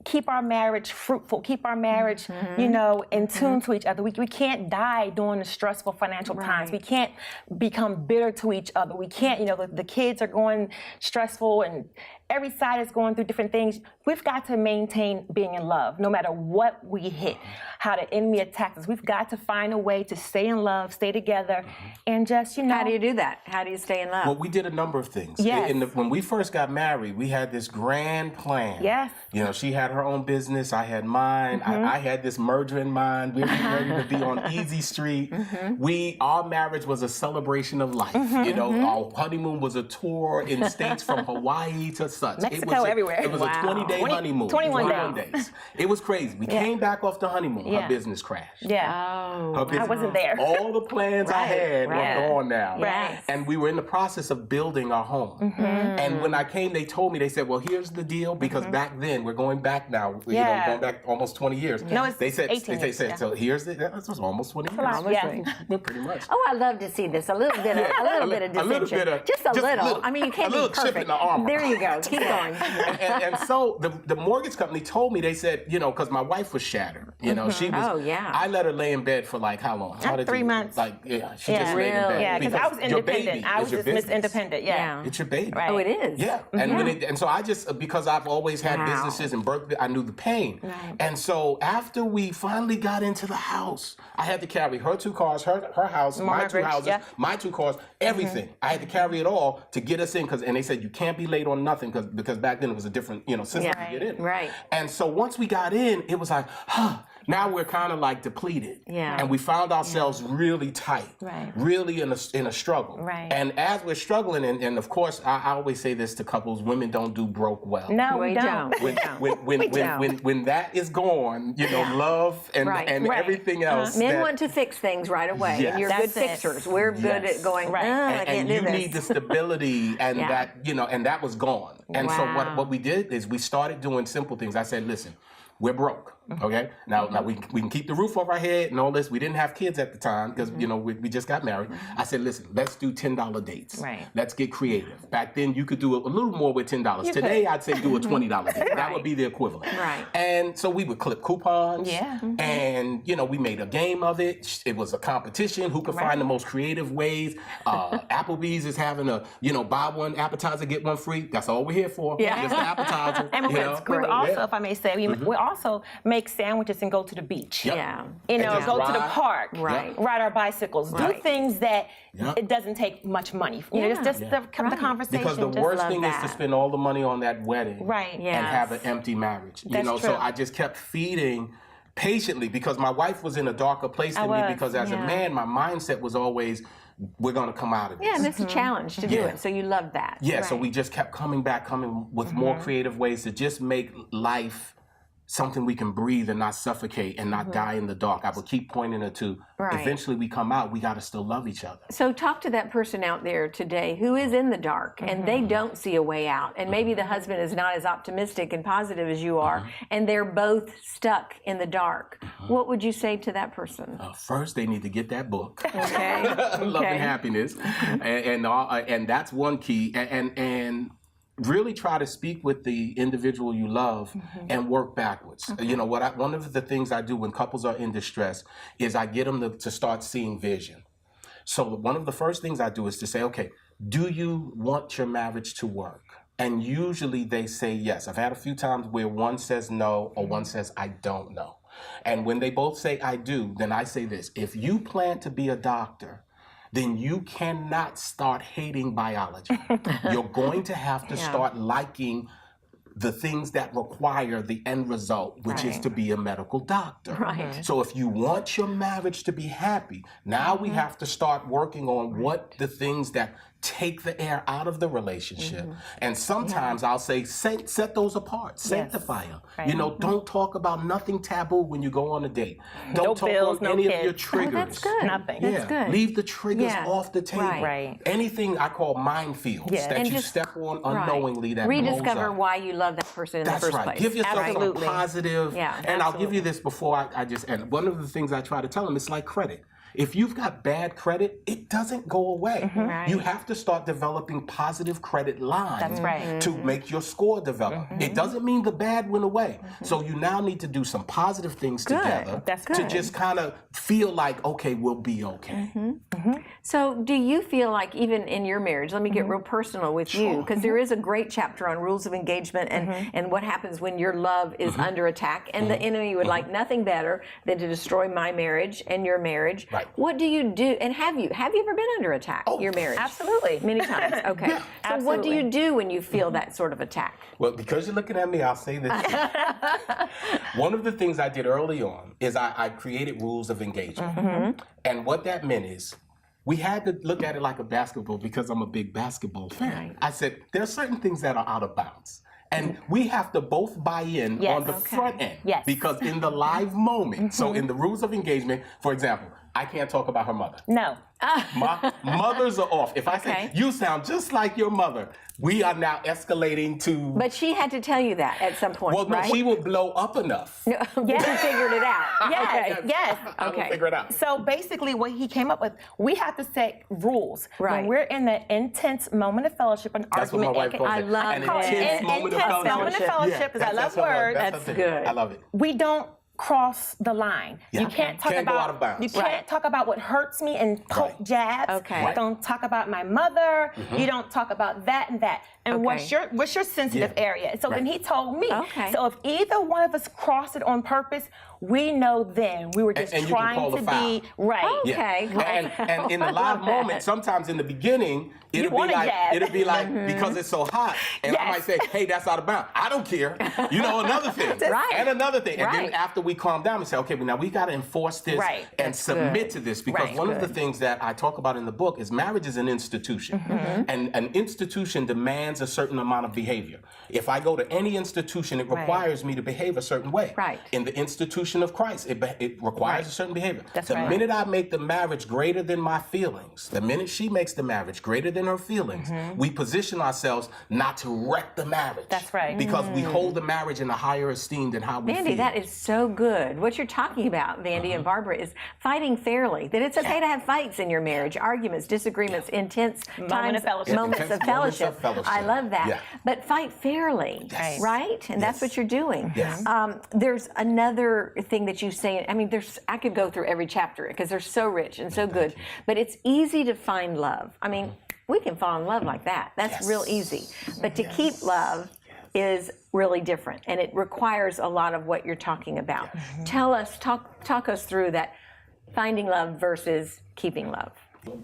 keep our marriage fruitful, keep our marriage, in tune to each other. We can't die during the stressful financial times. We can't become bitter to each other. We can't, the kids are going stressful and every side is going through different things. We've got to maintain being in love no matter what we hit, how the enemy attacks us. We've got to find a way to stay in love, stay together, and just, How do you do that? How do you stay in love? well, we did a number of things. Yes. When we first got married, we had this grand plan. Yes. She had her own business. I had mine. I had this merger in mind. We were getting ready to be on Easy Street. Our marriage was a celebration of life. Our honeymoon was a tour in states from Hawaii to such. Mexico, everywhere. It was a 20-day honeymoon. 21 days. It was crazy. We came back off the honeymoon. Her business crashed. Yeah. Her business, wasn't there. All the plans I had were gone now. Right. And we were in the process of building our home. And when I came, they told me, they said, well, here's the deal, because back then, we're going back now, going back almost 20 years. No, it's they said, 18 they years, said, so here's the, that was almost 20 years. Yeah. Pretty much. Oh, I love to see this. A little bit of dissension. Just a little. I mean, you can't a little be chip perfect. in the armor. There you go. Keep going. and so the mortgage company told me, they said, because my wife was shattered. She was. Oh, yeah. I let her lay in bed for like how long? How did 3 months. She just laid in bed. Yeah, because I was your baby independent. I is was your just Miss business. Independent. Yeah. It's your baby. Right. Oh, it is? Yeah. And and so I just, because I've always had Wow. businesses and birth, I knew the pain. And so after we finally got into the house, I had to carry her 2 cars, her house, my 2 houses, my 2 cars, everything. I had to carry it all to get us in, and they said you can't be late on nothing because back then it was a different system to get in. Right. And so once we got in, it was like, now we're kind of like depleted. Yeah. And we found ourselves really tight, really in a struggle. Right. And as we're struggling, and of course, I always say this to couples: women don't do broke well. No, we don't. When that is gone, love and everything else. Men want to fix things right away, Yes. and you're good fixers. We're good at going, I can't do you this. need the stability, and that and that was gone. And so what we did is we started doing simple things. I said, listen, we're broke. Okay. Now we can keep the roof over our head and all this. We didn't have kids at the time because we just got married. I said, listen, let's do $10 dates. Right. Let's get creative. Back then you could do a little more with $10. Today I'd say do a $20 date. That would be the equivalent. Right. And so we would clip coupons. Yeah. And we made a game of it. It was a competition. Who could find the most creative ways? Applebee's is having a buy one appetizer get one free. That's all we're here for. Yeah. Just an appetizer. And we would also, if I may say, we also make sandwiches and go to the beach. Yep. Yeah. just Go to the ride. park. Right. Ride our bicycles. Do things that it doesn't take much money. Just the conversation. Because the just worst love thing is to spend all the money on that wedding Right. and Yes. have an empty marriage. That's So true. I just kept feeding patiently because my wife was in a darker place than me because as a man, my mindset was always, we're going to come out of this. Yeah, and it's a challenge to do it. So you love that. Yeah, so we just kept coming with more creative ways to just make life something we can breathe and not suffocate and not die in the dark. I would keep pointing it to eventually we come out, we got to still love each other. So talk to that person out there today who is in the dark and they don't see a way out. And maybe the husband is not as optimistic and positive as you are, and they're both stuck in the dark. What would you say to that person? First, they need to get that book, Okay. Love and Happiness, and that's one key. And really try to speak with the individual you love and work backwards. One of the things I do when couples are in distress is I get them to start seeing vision. So one of the first things I do is to say, okay, do you want your marriage to work? And usually they say yes. I've had a few times where one says no or one says I don't know. And when they both say I do, then I say this: if you plan to be a doctor, then you cannot start hating biology. You're going to have to start liking the things that require the end result, which is to be a medical doctor. Right. So if you want your marriage to be happy, now we have to start working on what the things that take the air out of the relationship. And sometimes I'll say, set those apart, sanctify them. Don't talk about nothing taboo when you go on a date. Don't talk bills, on no any of your kids. triggers. That's good. Nothing. That's good. Leave the triggers Yeah. off the table. Right. Anything I call minefields that And you just- step on unknowingly that rediscover blows up. why you love that person in That's the first right. place. Give yourself Absolutely. some positive. Yeah, and I'll give you this before I just end. One of the things I try to tell them, it's like credit. If you've got bad credit, it doesn't go away. Right. You have to start developing positive credit lines That's right. to make your score develop. It doesn't mean the bad went away. So you now need to do some positive things together That's to good. just kind of feel like, okay, we'll be okay. So, do you feel like even in your marriage, let me get real personal with you, because there is a great chapter on rules of engagement and what happens when your love is under attack, and the enemy would like nothing better than to destroy my marriage and your marriage. Right. What do you do? And have you ever been under attack? Your marriage? Absolutely. Many times. Okay. So, what do you do when you feel that sort of attack? Well, because you're looking at me, I'll say this. One of the things I did early on is I created rules of engagement. And what that meant is we had to look at it like a basketball because I'm a big basketball fan. I said, there are certain things that are out of bounds. And we have to both buy in Yes. on the front end. Yes. Because in the live moment, so in the rules of engagement, for example, I can't talk about her mother. No. My mothers are off. If I say, Okay. you sound just like your mother, we are now escalating to... But she had to tell you that at some point, Well, no, right? she will blow up enough. You figured it out. Yes. Yes. I will Okay. figure it out. So basically, what he came up with, we have to set rules. Right. When we're in the intense moment of fellowship and That's what argument. my wife calls I it. love An it. intense moment of Intense fellowship. moment of fellowship, because I love that's her word. words. That's That's her thing. good. I love it. We don't cross the line. Yeah. You can't talk Can't go about out of bounds. you can't talk about what hurts me and poke jabs. Okay. Right. Don't talk about my mother. You don't talk about that and that. And what's your sensitive area? And so then he told me. Okay. So if either one of us crossed it on purpose, we know then we were just And you can trying call to a foul. be right. Okay. And in a lot of moments, sometimes in the beginning, it'll be want a like jab. it'll be like because it's so hot, and I Yes. might say, "Hey, that's out of bounds." I don't care. You know, another thing, Right. and another thing, and Right. then after we calm down, we say, "Okay, well, now we got to enforce this Right. and submit to this," because Right. one of the things that I talk about in the book is marriage is an institution, and an institution demands a certain amount of behavior. If I go to any institution, it requires me to behave a certain way. Right. In the institution of Christ, it requires a certain behavior. That's the right. minute I make the marriage greater than my feelings, the minute she makes the marriage greater than her feelings, we position ourselves not to wreck the marriage. That's right. Because we hold the marriage in a higher esteem than how we Vandy, feel. that is so good. What you're talking about, Vandy and Barbara, is fighting fairly. That it's okay to have fights in your marriage, arguments, disagreements, intense times, of fellowship. moments Intense of moments fellowship. of fellowship. I love that. Yeah. But fight fairly, Yes. right? And that's what you're doing. Yes. There's another thing that you say. I mean, I could go through every chapter because they're so rich and so good. But it's easy to find love. I mean, we can fall in love like that. That's Yes. real easy. But to keep love is really different, and it requires a lot of what you're talking about. Talk us through that finding love versus keeping love.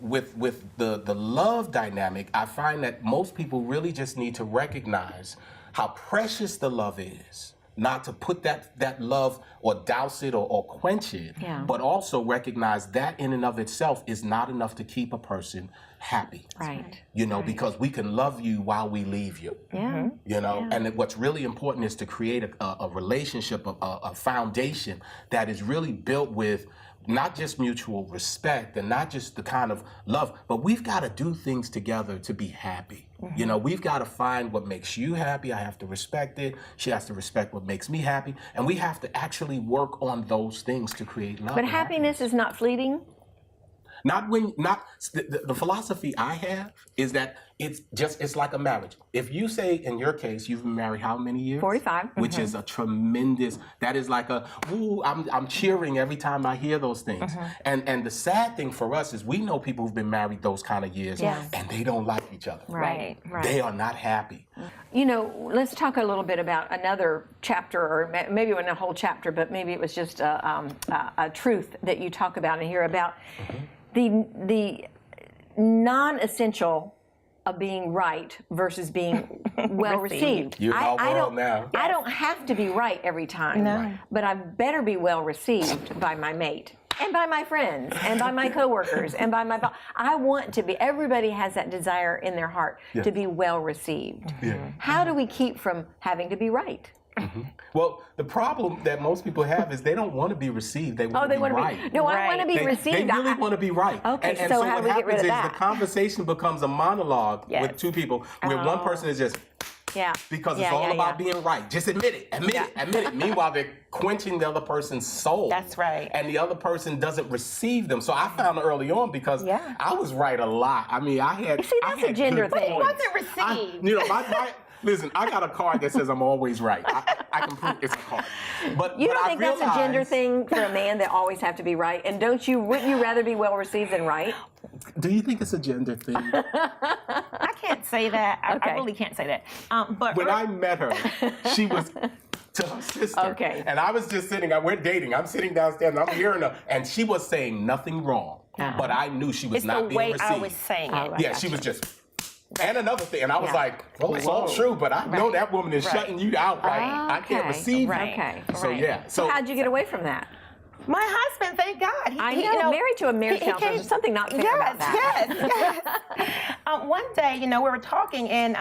With the love dynamic, I find that most people really just need to recognize how precious the love is. Not to put that love or douse it or quench it, Yeah. but also recognize that in and of itself is not enough to keep a person happy. Right. You know, because we can love you while we leave you. Yeah. You know, and what's really important is to create a relationship, a foundation that is really built with not just mutual respect and not just the kind of love, but we've got to do things together to be happy. You know, we've got to find what makes you happy. I have to respect it. She has to respect what makes me happy. And we have to actually work on those things to create love. But and happiness is not fleeting. The philosophy I have is that it's like a marriage. If you say in your case you've been married how many years? 45. Which is a tremendous. That is like I'm cheering every time I hear those things. And the sad thing for us is we know people who've been married those kind of years and they don't like each other. Right. They are not happy. You know, let's talk a little bit about another chapter, or maybe it wasn't a whole chapter, but maybe it was just a truth that you talk about and hear about. The non-essential of being right versus being well received. You're in our world don't, now. I don't have to be right every time, but I better be well received by my mate and by my friends and by my coworkers and by my boss. I want to be. Everybody has that desire in their heart to be well received. How do we keep from having to be right? Well, the problem that most people have is they don't want to be received. They want to be right. No, I want to be They received. really want to be right. Okay, and so so how what do we get rid happens of is that? the conversation becomes a monologue with two people where one person is just Yeah. because it's all about being right. Just admit it. Admit it. Meanwhile, they're quenching the other person's soul. That's right. And the other person doesn't receive them. So I found early on because I was right a lot. I mean, I had. See, that's a gender good thing. points. Wasn't received. You know, listen, I got a card that says I'm always right. I can prove it's a card. But You don't I think that's a gender realized- thing for a man that always have to be right? And wouldn't you rather be well received than right? Do you think it's a gender thing? I can't say that. Okay. I really can't say that. But When I met her, she was to her sister. Okay. And I was just sitting, we're dating, I'm sitting downstairs and I'm hearing her, and she was saying nothing wrong. But I knew she was it's not the being way received. I was saying it. Yeah, she was just. And another thing, and I was like, well, it's all true, but I know that woman is shutting you out, right? I can't Okay. receive you. Okay. So yeah. So How'd you get away from that? My husband, thank God. I know, married to a marriage counselor, there's something not fair about that. Yes. One day, we were talking in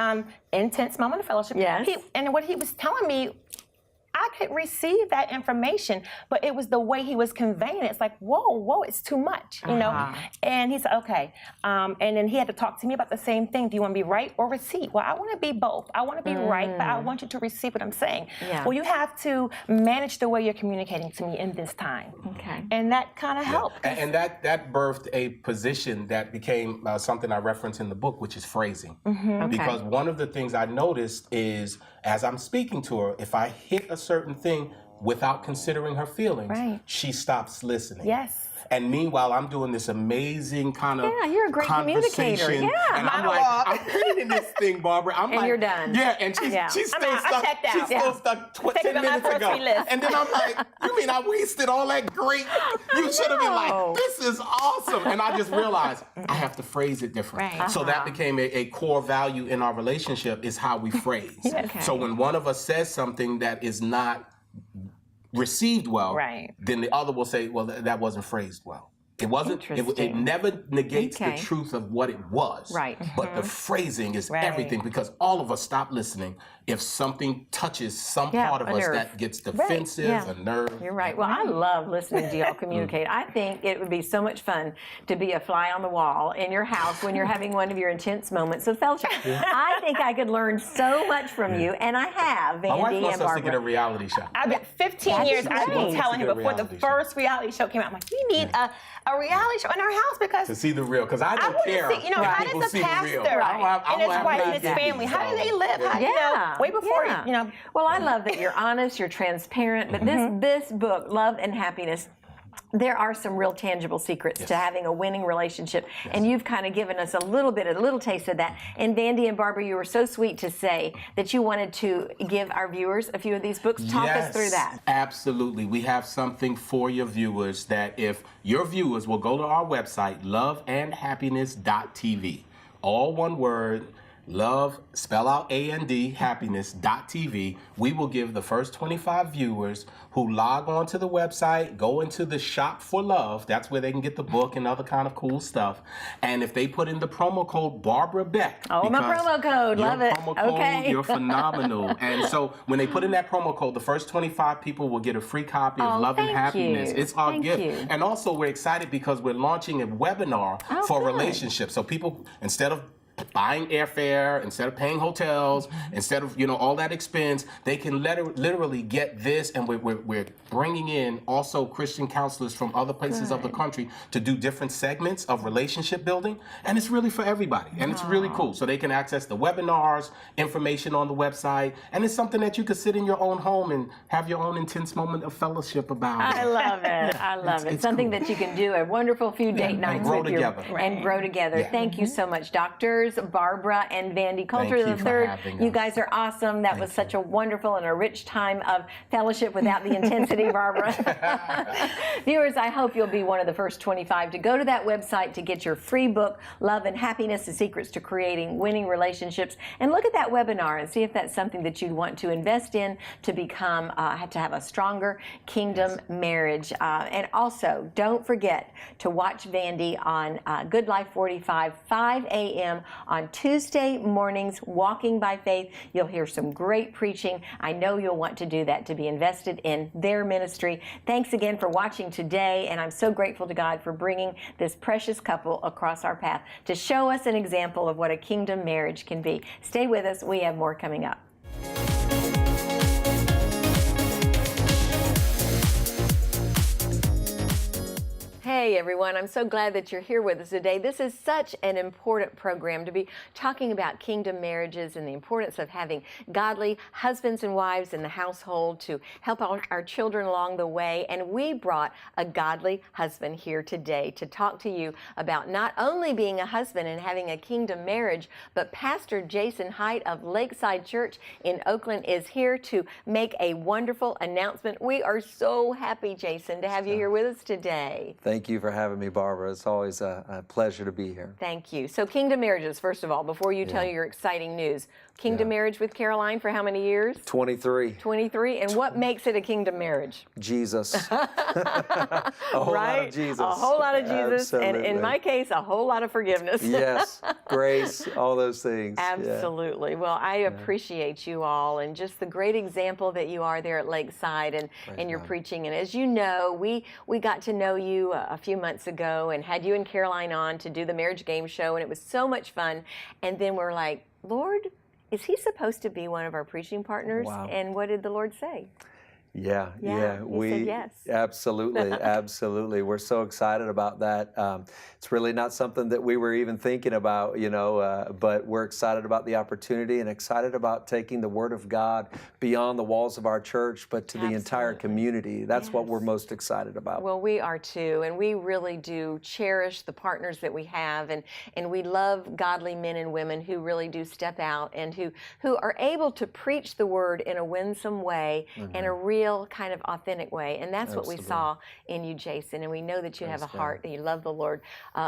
intense moment of fellowship. Yes. And what he was telling me, I could receive that information, but it was the way he was conveying it. It's like, whoa, it's too much, you know? And he said, okay. And then he had to talk to me about the same thing. Do you want to be right or receive? Well, I want to be both. I want to be right, but I want you to receive what I'm saying. Yeah. Well, you have to manage the way you're communicating to me in this time. Okay. And that kind of helped. And that birthed a position that became something I reference in the book, which is phrasing. Because one of the things I noticed is, as I'm speaking to her, if I hit a certain thing, without considering her feelings, Right. she stops listening. Yes. And meanwhile, I'm doing this amazing kind of Yeah, you're a great communicator. conversation, Yeah, and I'm like, I'm putting in this thing, Barbara. I'm And like, you're done. Yeah, and she's Yeah. still I'm out. I stuck. checked out. She's still stuck Take it 10 on my minutes ago. grocery list. And then I'm like, you mean I wasted all that great? You should have been like, this is awesome. And I just realized I have to phrase it different. Right. So that became a core value in our relationship is how we phrase. Okay. So when one of us says something that is not received well, Right. then the other will say, well, that wasn't phrased well. It wasn't. It Interesting. never negates Okay. the truth of what it was. Right. But the phrasing is Right. everything because all of us stop listening if something touches some Yeah, part of a us nerve. that gets defensive, Yeah. a nerve. You're right. Well, I love listening to y'all communicate. I think it would be so much fun to be a fly on the wall in your house when you're having one of your intense moments of fellowship. I think I could learn so much from you, and I have, My wife Vandy wants and us to get a Barbara. reality show. I've been 15 That's years. I've great. been telling him It's a before the reality show. first reality show came out. I'm like, we need a reality show in our house because To see the real, because I I don't want care. to see, if how people does see a the pastor real. I and his have wife nothing and his to family, do, how do they so, live? How, Yeah. way before, Yeah. Well, I love that you're honest, you're transparent, but this book, Love and Happiness, there are some real tangible secrets to having a winning relationship, and you've kind of given us a little taste of that. And Vandy and Barbara, you were so sweet to say that you wanted to give our viewers a few of these books. Talk us through that. Absolutely. We have something for your viewers that if your viewers will go to our website, loveandhappiness.tv, all one word, love, spell out A-N-D, happiness.tv, we will give the first 25 viewers who log on to the website, go into the shop for love, that's where they can get the book and other kind of cool stuff. And if they put in the promo code Barbara Beck. Oh, my because promo code, your love it. promo code, Okay. You're phenomenal. And so when they put in that promo code, the first 25 people will get a free copy of Oh, Love and thank Happiness. you. It's our Thank gift. you. And also we're excited because we're launching a webinar for good. relationships. So people, instead of buying airfare, instead of paying hotels, instead of all that expense, they can literally get this. And we're bringing in also Christian counselors from other places of the country to do different segments of relationship building. And it's really for everybody. And it's really cool. So they can access the webinars, information on the website, and it's something that you could sit in your own home and have your own intense moment of fellowship about. I love it. I love it. it's Something cool. that you can do a wonderful few date nights grow with together. and grow together. Yeah. Thank you so much, doctors Barbara and Vandy Coulter you for III. having You us. guys are awesome. That was such a wonderful and a rich time of fellowship without the intensity, Barbara. Viewers, I hope you'll be one of the first 25 to go to that website to get your free book, Love and Happiness: The Secrets to Creating Winning Relationships, and look at that webinar and see if that's something that you'd want to invest in to become, to have a stronger kingdom marriage. And also, don't forget to watch Vandy on Good Life 45, 5 a.m. on Tuesday mornings, Walking by Faith. You'll hear some great preaching. I know you'll want to do that to be invested in their ministry. Thanks again for watching today, and I'm so grateful to God for bringing this precious couple across our path to show us an example of what a kingdom marriage can be. Stay with us. We have more coming up. Hey everyone, I'm so glad that you're here with us today. This is such an important program to be talking about kingdom marriages and the importance of having godly husbands and wives in the household to help our children along the way. And we brought a godly husband here today to talk to you about not only being a husband and having a kingdom marriage, but Pastor Jason Height of Lakeside Church in Oakland is here to make a wonderful announcement. We are so happy, Jason, to have you here with us today. Thank you for having me, Barbara. It's always a pleasure to be here. Thank you. So Kingdom Marriages, first of all, before you tell your exciting news, Kingdom Marriage with Caroline for how many years? 23. 23. And what makes it a kingdom marriage? Jesus. A whole lot of Jesus. A whole lot of Jesus. And in Absolutely. my case, a whole lot of forgiveness. Yes, grace, all those things. Yeah. Absolutely. Well, I appreciate you all and just the great example that you are there at Lakeside and your preaching. And as you know, we got to know you a few months ago and had you and Caroline on to do the marriage game show, and it was so much fun. And then we're like, Lord, is he supposed to be one of our preaching partners? Wow. And what did the Lord say? Yeah, Yeah, he said yes. Absolutely, absolutely. We're so excited about that. It's really not something that we were even thinking about, but we're excited about the opportunity and excited about taking the Word of God beyond the walls of our church, but to the entire community. That's what we're most excited about. Well, we are too, and we really do cherish the partners that we have, and we love godly men and women who really do step out and who are able to preach the Word in a winsome way, in a real kind of authentic way. And that's what we saw in you, Jason. And we know that you have a heart and you love the Lord.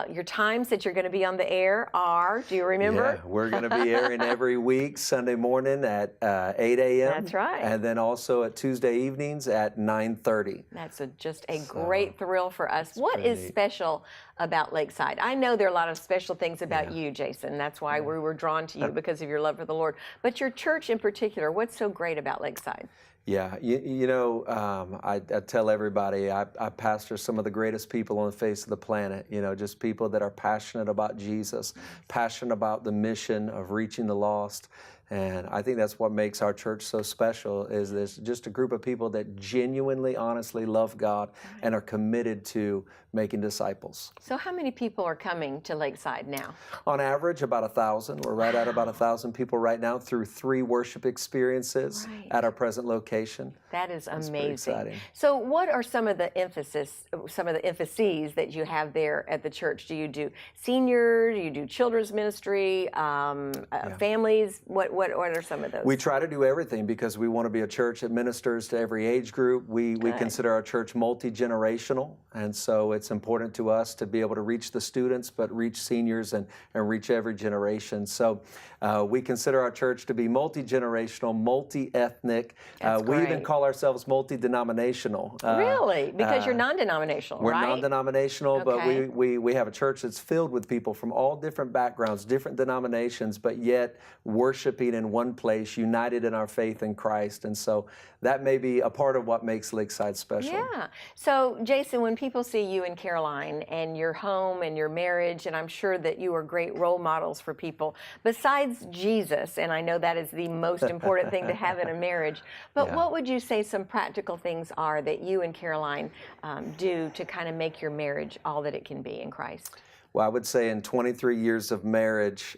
Your times that you're going to be on the air are, do you remember? Yeah, we're going to be airing every week, Sunday morning at 8 a.m. That's right. And then also at Tuesday evenings at 9:30. That's just a great thrill for us. What is special about Lakeside? I know there are a lot of special things about you, Jason. That's why we were drawn to you, because of your love for the Lord. But your church in particular, what's so great about Lakeside? Yeah, I tell everybody I pastor some of the greatest people on the face of the planet, just people that are passionate about Jesus, passionate about the mission of reaching the lost. And I think that's what makes our church so special, is there's just a group of people that genuinely, honestly love God and are committed to making disciples. So how many people are coming to Lakeside now? On average, about 1,000. We're right at about 1,000 people right now through 3 worship experiences at our present location. That is amazing. Exciting. So what are some of the emphases that you have there at the church? Do you do senior? Do you do children's ministry, families? What are some of those? We try to do everything because we want to be a church that ministers to every age group. We consider our church multi-generational, and so it's important to us to be able to reach the students, but reach seniors and reach every generation. So we consider our church to be multi-generational, multi-ethnic. We even call ourselves multi-denominational. Really? Because you're non-denominational, we're right? We're non-denominational, but we have a church that's filled with people from all different backgrounds, different denominations, but yet worshiping in one place, united in our faith in Christ. And so that may be a part of what makes Lakeside special. Yeah. So, Jason, when people see you and Caroline and your home and your marriage, and I'm sure that you are great role models for people, besides Jesus, and I know that is the most important thing to have in a marriage, but what would you say some practical things are that you and Caroline do to kind of make your marriage all that it can be in Christ? Well, I would say in 23 years of marriage,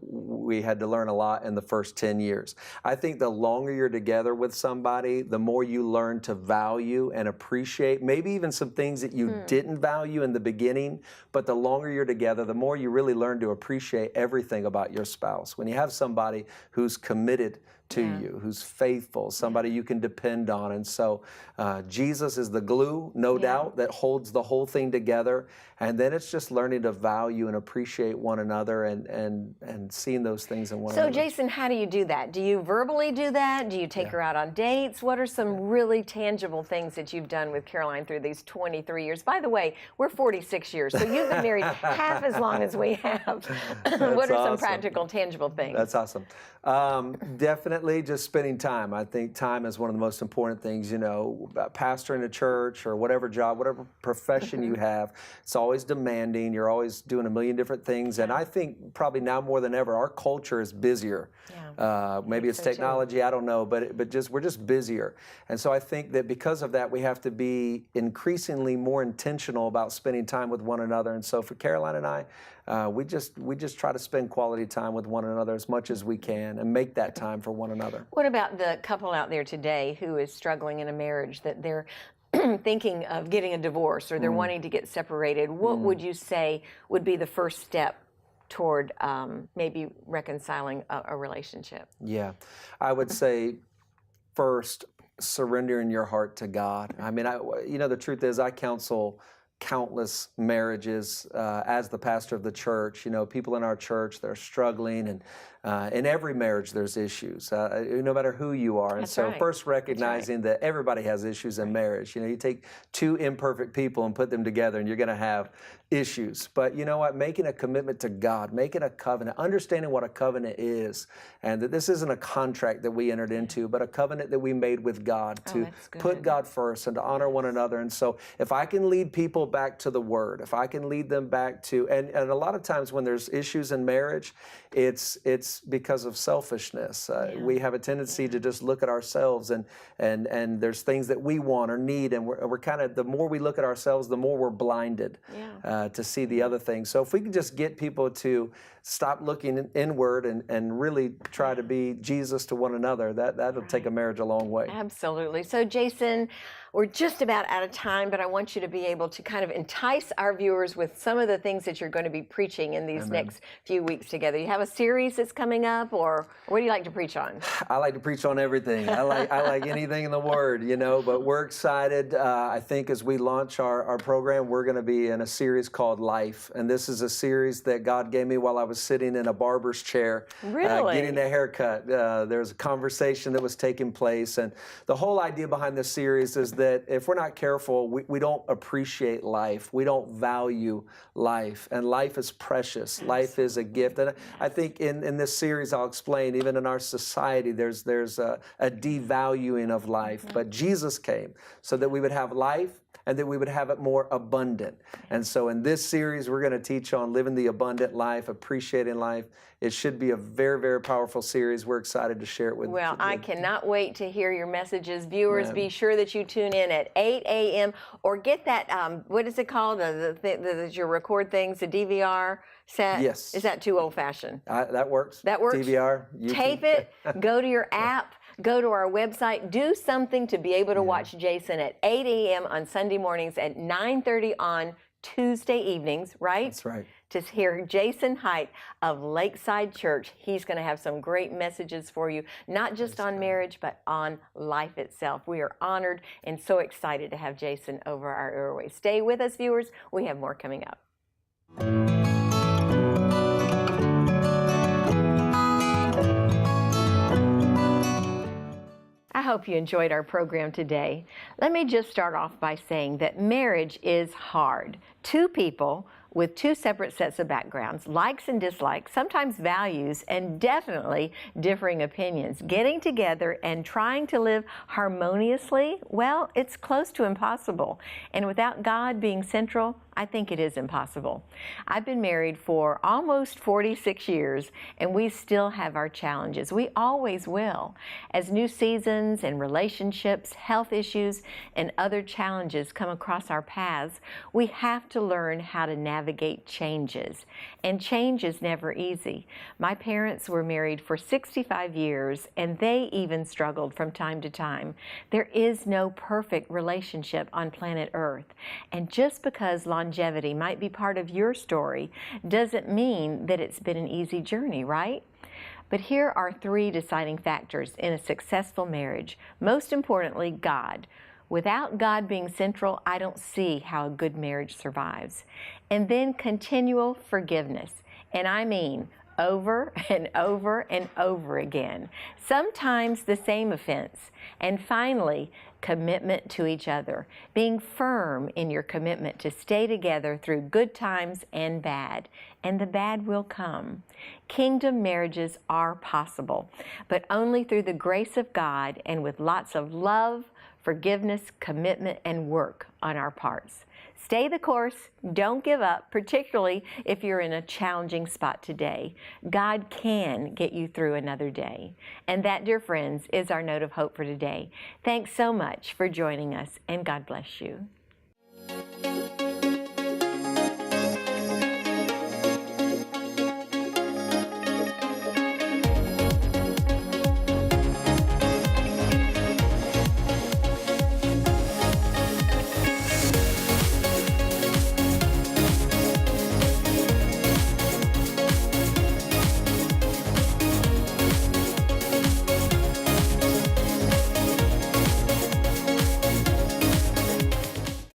we had to learn a lot in the first 10 years. I think the longer you're together with somebody, the more you learn to value and appreciate, maybe even some things that you didn't value in the beginning, but the longer you're together, the more you really learn to appreciate everything about your spouse. When you have somebody who's committed to you, who's faithful, somebody you can depend on. And so Jesus is the glue, no doubt, that holds the whole thing together. And then it's just learning to value and appreciate one another and seeing those things in one another. So, Jason, how do you do that? Do you verbally do that? Do you take her out on dates? What are some really tangible things that you've done with Caroline through these 23 years? By the way, we're 46 years, so you've been married half as long as we have. What are some practical, tangible things? That's awesome. Definitely just spending time. I think time is one of the most important things, pastoring a church or whatever job, whatever profession you have. It's always demanding. You're always doing a million different things. And I think probably now more than ever, our culture is busier. Maybe it's technology, I don't know, but we're just busier. And so I think that because of that, we have to be increasingly more intentional about spending time with one another. And so for Caroline and I, we just try to spend quality time with one another as much as we can and make that time for one another. What about the couple out there today who is struggling in a marriage, that they're thinking of getting a divorce or they're wanting to get separated? What would you say would be the first step toward maybe reconciling a relationship? Yeah, I would say first, surrendering your heart to God. I mean, the truth is I counsel countless marriages as the pastor of the church. People in our church that are struggling, and in every marriage there's issues, no matter who you are. And first recognizing that everybody has issues in marriage. You take 2 imperfect people and put them together and you're going to have issues. But you know what? Making a commitment to God, making a covenant, understanding what a covenant is, and that this isn't a contract that we entered into, but a covenant that we made with God to put God first and to honor one another. And so if I can lead people back to the Word, if I can lead them back to, and a lot of times when there's issues in marriage, it's because of selfishness. We have a tendency to just look at ourselves, and there's things that we want or need, and we're kind of, the more we look at ourselves, the more we're blinded to see the other things. So if we can just get people to stop looking inward and really try to be Jesus to one another, that'll take a marriage a long way. Absolutely. So Jason, we're just about out of time, but I want you to be able to kind of entice our viewers with some of the things that you're going to be preaching in these next few weeks together. You have a series that's coming up, or what do you like to preach on? I like to preach on everything. I like anything in the Word, but we're excited. I think as we launch our program, we're going to be in a series called Life. And this is a series that God gave me while I was sitting in a barber's chair, getting a haircut. There's a conversation that was taking place. And the whole idea behind this series is that if we're not careful, we don't appreciate life. We don't value life. And life is precious. Life is a gift. And I think in this series, I'll explain, even in our society, there's a devaluing of life. But Jesus came so that we would have life and that we would have it more abundant. And so in this series, we're going to teach on living the abundant life, appreciating life. It should be a very, very powerful series. We're excited to share it with you. Well, I cannot wait to hear your messages. Viewers, be sure that you tune in at 8 a.m. or get that, what is it called, your record things, the DVR set? Yes. Is that too old-fashioned? That works. That works? DVR. Tape it, go to your app, go to our website, do something to be able to watch Jason at 8 a.m. on Sunday mornings, at 9:30 on Tuesday evenings, right? That's right. To hear Jason Height of Lakeside Church. He's going to have some great messages for you, not just on marriage, but on life itself. We are honored and so excited to have Jason over our airways. Stay with us, viewers. We have more coming up. I hope you enjoyed our program today. Let me just start off by saying that marriage is hard. Two people with two separate sets of backgrounds, likes and dislikes, sometimes values, and definitely differing opinions. Getting together and trying to live harmoniously, well, it's close to impossible. And without God being central, I think it is impossible. I've been married for almost 46 years, and we still have our challenges. We always will. As new seasons and relationships, health issues, and other challenges come across our paths, we have to learn how to navigate changes. And change is never easy. My parents were married for 65 years, and they even struggled from time to time. There is no perfect relationship on planet Earth. And just because longevity might be part of your story doesn't mean that it's been an easy journey, right? But here are three deciding factors in a successful marriage. Most importantly, God. Without God being central, I don't see how a good marriage survives. And then continual forgiveness. And I mean over and over and over again. Sometimes the same offense. And finally, commitment to each other. Being firm in your commitment to stay together through good times and bad. And the bad will come. Kingdom marriages are possible, but only through the grace of God and with lots of love, forgiveness, commitment, and work on our parts. Stay the course. Don't give up, particularly if you're in a challenging spot today. God can get you through another day. And that, dear friends, is our note of hope for today. Thanks so much for joining us, and God bless you.